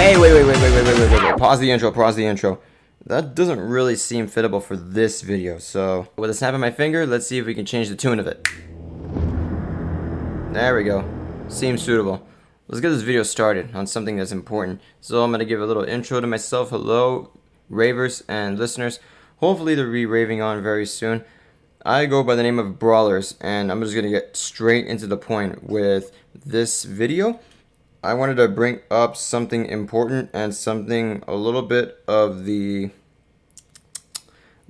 Hey, wait. Pause the intro. That doesn't really seem fittable for this video, so with a snap of my finger, let's see if we can change the tune of it. There we go. Seems suitable. Let's get this video started on something that's important. So I'm going to give a little intro to myself. Hello, ravers and listeners. Hopefully they'll be raving on very soon. I go by the name of Brawlers, and I'm just going to get straight into the point with this video. I wanted to bring up something important and something a little bit of the,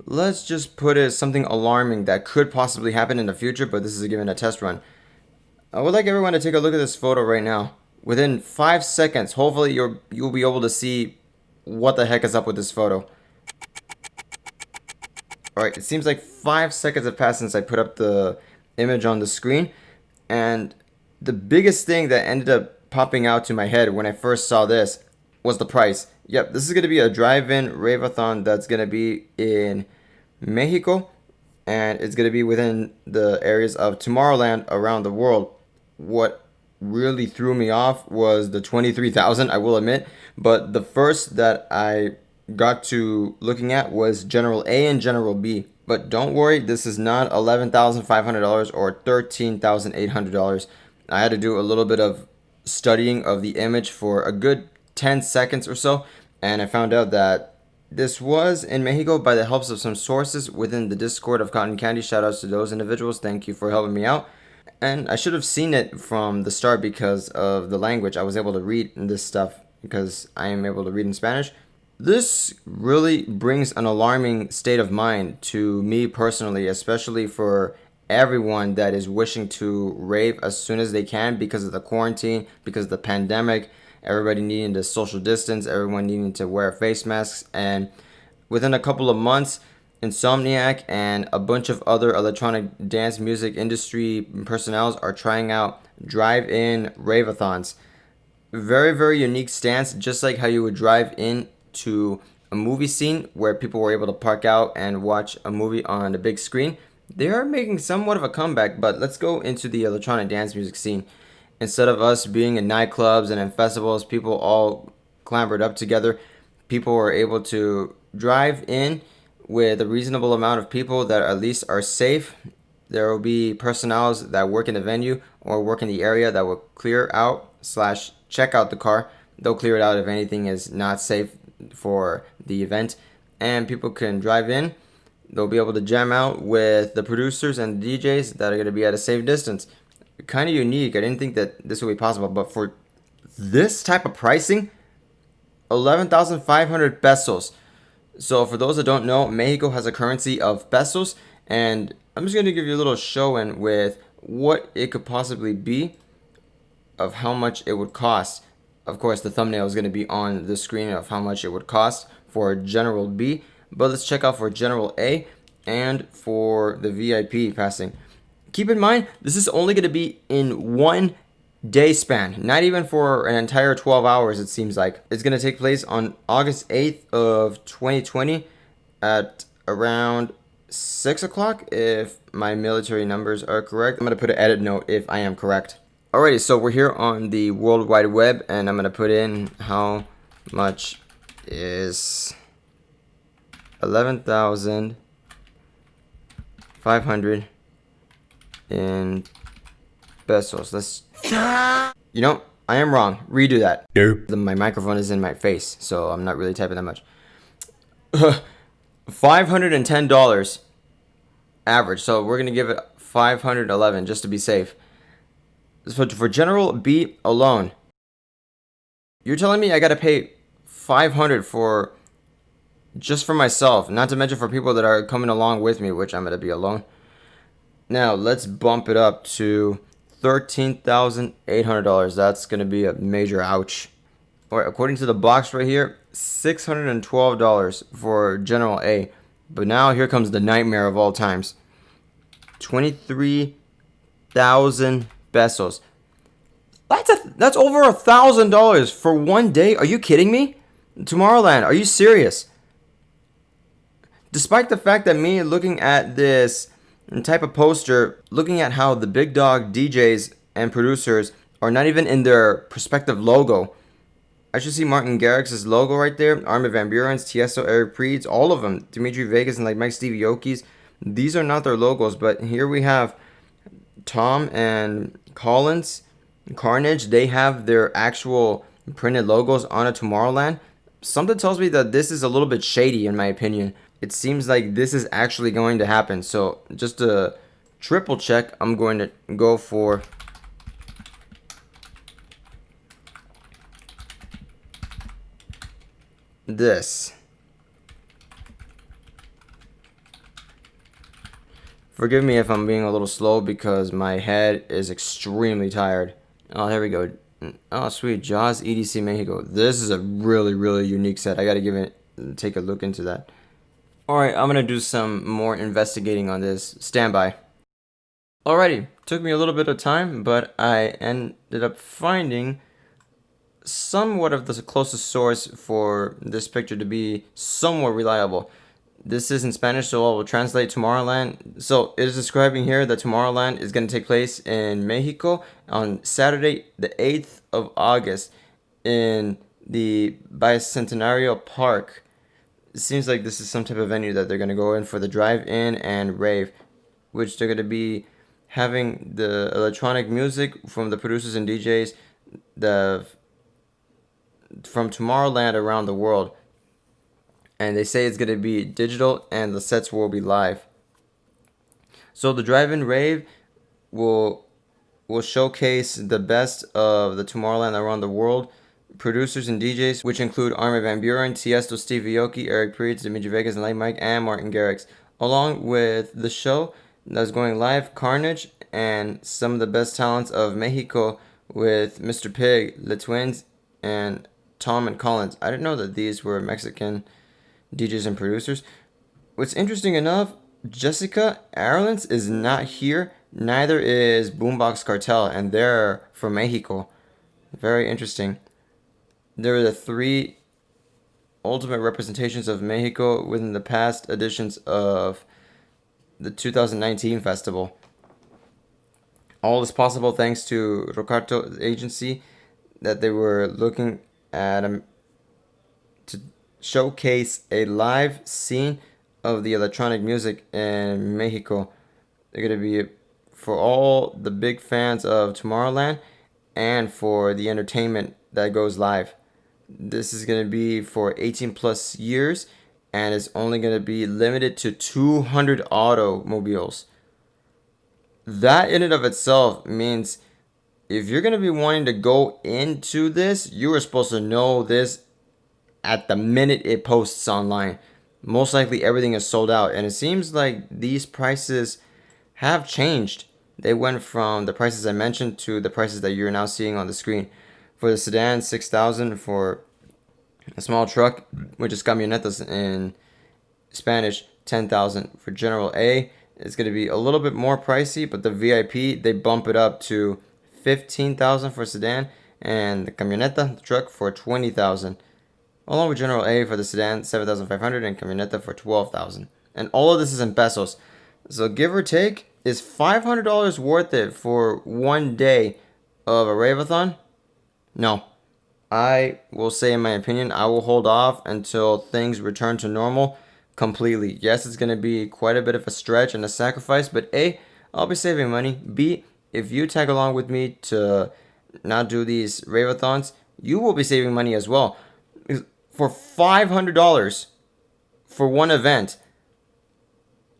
let's just put it, something alarming that could possibly happen in the future, but this is given a test run. I would like everyone to take a look at this photo right now. Within 5 seconds, hopefully you'll be able to see what the heck is up with this photo. Alright, it seems like 5 seconds have passed since I put up the image on the screen, and the biggest thing that ended up popping out to my head when I first saw this was the price. Yep, this is going to be a drive-in rave-a-thon that's going to be in Mexico, and it's going to be within the areas of Tomorrowland around the world. What really threw me off was the 23,000, I will admit, but the first that I got to looking at was General A and General B. But don't worry, this is not $11,500 or $13,800. I had to do a little bit of studying of the image for a good 10 seconds or so, and I found out that this was in Mexico by the helps of some sources within the Discord of Cotton Candy. Shout outs to those individuals. Thank you for helping me out. And I should have seen it from the start because of the language. I was able to read this stuff because I am able to read in Spanish. This really brings an alarming state of mind to me personally, especially for everyone that is wishing to rave as soon as they can because of the quarantine, because of the pandemic, everybody needing to social distance, everyone needing to wear face masks, and within a couple of months, Insomniac and a bunch of other electronic dance music industry personnel are trying out drive-in rave-a-thons. Very unique stance, just like how you would drive in to a movie scene where people were able to park out and watch a movie on the big screen. They are making somewhat of a comeback, but let's go into the electronic dance music scene. Instead of us being in nightclubs and in festivals, people all clambered up together. People were able to drive in with a reasonable amount of people that at least are safe. There will be personnel that work in the venue or work in the area that will clear out / check out the car. They'll clear it out if anything is not safe for the event, and people can drive in. They'll be able to jam out with the producers and the DJs that are going to be at a safe distance. Kind of unique. I didn't think that this would be possible, but for this type of pricing, 11,500 pesos. So for those that don't know, Mexico has a currency of pesos, and I'm just going to give you a little show-in with what it could possibly be of how much it would cost. Of course, the thumbnail is going to be on the screen of how much it would cost for General B. But let's check out for General A and for the VIP passing. Keep in mind, this is only going to be in 1 day span. Not even for an entire 12 hours, it seems like. It's going to take place on August 8th of 2020 at around 6 o'clock, if my military numbers are correct. I'm going to put an edit note if I am correct. Alrighty, so we're here on the World Wide Web, and I'm going to put in how much is 11,500 in pesos. Let's, you know, I am wrong. Redo that. Nope. My microphone is in my face, so I'm not really typing that much. $510 average. So we're gonna give it 511 just to be safe. So for General B alone, you're telling me I gotta pay 500 for just for myself, not to mention for people that are coming along with me, which I'm going to be alone. Now, let's bump it up to $13,800. That's going to be a major ouch. All right, according to the box right here, $612 for General A. But now here comes the nightmare of all times. 23,000 pesos. That's over $1,000 for 1 day. Are you kidding me? Tomorrowland, are you serious? Despite the fact that me looking at this type of poster, looking at how the big dog DJs and producers are not even in their prospective logo, I should see Martin Garrix's logo right there. Armin van Buuren's, Tiesto, Eric Prydz, all of them. Dimitri Vegas and like Mike Stevioki's. These are not their logos, but here we have Tom and Collins, Carnage. They have their actual printed logos on a Tomorrowland. Something tells me that this is a little bit shady in my opinion. It seems like this is actually going to happen. So just to triple check, I'm going to go for this. Forgive me if I'm being a little slow because my head is extremely tired. Oh, here we go. Oh, sweet. Jaws EDC Mexico. This is a really, really unique set. I gotta take a look into that. Alright, I'm gonna do some more investigating on this. Stand by. Alrighty. Took me a little bit of time, but I ended up finding somewhat of the closest source for this picture to be somewhat reliable. This is in Spanish, so I will translate Tomorrowland. So it is describing here that Tomorrowland is going to take place in Mexico on Saturday, the 8th of August in the Bicentenario Park. It seems like this is some type of venue that they're going to go in for the drive-in and rave, which they're going to be having the electronic music from the producers and DJs from Tomorrowland around the world. And they say it's going to be digital and the sets will be live. So the drive-in rave will showcase the best of the Tomorrowland around the world. Producers and DJs, which include Armin van Buuren, Tiesto, Steve Aoki, Eric Prydz, Dimitri Vegas, and Like Mike, and Martin Garrix. Along with the show that's going live, Carnage, and some of the best talents of Mexico with Mr. Pig, the Twins, and Tom and Collins. I didn't know that these were Mexican DJs and producers. What's interesting enough, Jessica Arlenz is not here. Neither is Boombox Cartel, and they're from Mexico. Very interesting. There are the 3 ultimate representations of Mexico within the past editions of the 2019 festival. All is possible thanks to Rocarto's agency that they were looking at to showcase a live scene of the electronic music in Mexico. They're going to be for all the big fans of Tomorrowland and for the entertainment that goes live. This is going to be for 18 plus years and it's only going to be limited to 200 automobiles. That in and of itself means if you're going to be wanting to go into this, you are supposed to know this at the minute it posts online. Most likely everything is sold out, and it seems like these prices have changed. They went from the prices I mentioned to the prices that you're now seeing on the screen. For the sedan, $6,000. For a small truck, which is camionetas in Spanish, $10,000. For General A, it's going to be a little bit more pricey, but the VIP, they bump it up to $15,000 for sedan, and the camioneta, the truck, for $20,000. Along with General A for the sedan, $7,500, and camioneta for $12,000. And all of this is in pesos. So give or take, is $500 worth it for one day of a rave-a-thon? No. I will say, in my opinion, I will hold off until things return to normal completely. Yes, it's going to be quite a bit of a stretch and a sacrifice, but A, I'll be saving money. B, if you tag along with me to not do these rave-a-thons, you will be saving money as well. For $500 for one event,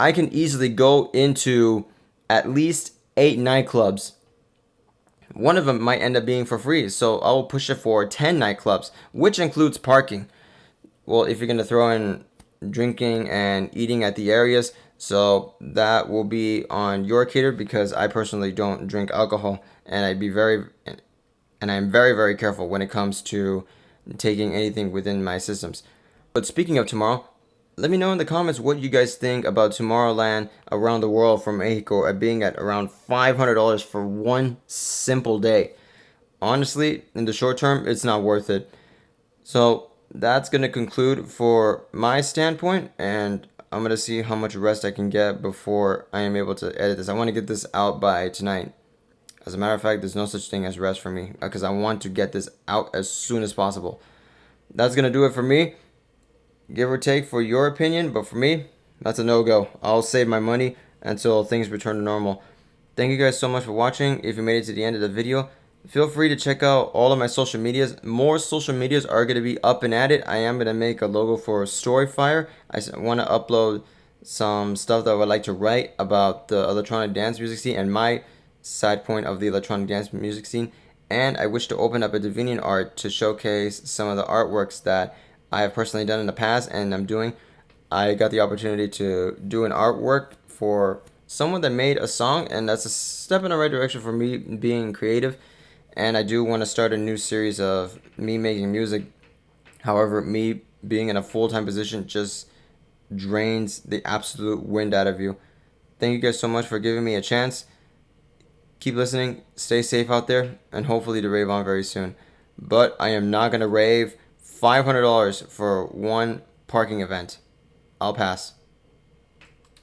I can easily go into at least 8 nightclubs. One of them might end up being for free, so I will push it for 10 nightclubs, which includes parking. Well, if you're going to throw in drinking and eating at the areas, so that will be on your cater because I personally don't drink alcohol, and I'm very, very careful when it comes to taking anything within my systems. But speaking of tomorrow, let me know in the comments what you guys think about Tomorrowland around the world from Mexico at being at around $500 for one simple day. Honestly, in the short term, it's not worth it. So that's going to conclude for my standpoint, and I'm going to see how much rest I can get before I am able to edit this. I want to get this out by tonight. As a matter of fact, there's no such thing as rest for me because I want to get this out as soon as possible. That's going to do it for me, give or take for your opinion, but for me, that's a no-go. I'll save my money until things return to normal. Thank you guys so much for watching. If you made it to the end of the video, feel free to check out all of my social medias. More social medias are going to be up and at it. I am going to make a logo for Storyfire. I want to upload some stuff that I would like to write about the electronic dance music scene and my side point of the electronic dance music scene. And I wish to open up a DeviantArt to showcase some of the artworks that I have personally done in the past and I'm doing. I got the opportunity to do an artwork for someone that made a song, and that's a step in the right direction for me being creative. And I do want to start a new series of me making music. However, me being in a full-time position just drains the absolute wind out of you. Thank you guys so much for giving me a chance. Keep listening, stay safe out there, and hopefully to rave on very soon. But I am not going to rave $500 for one parking event. I'll pass.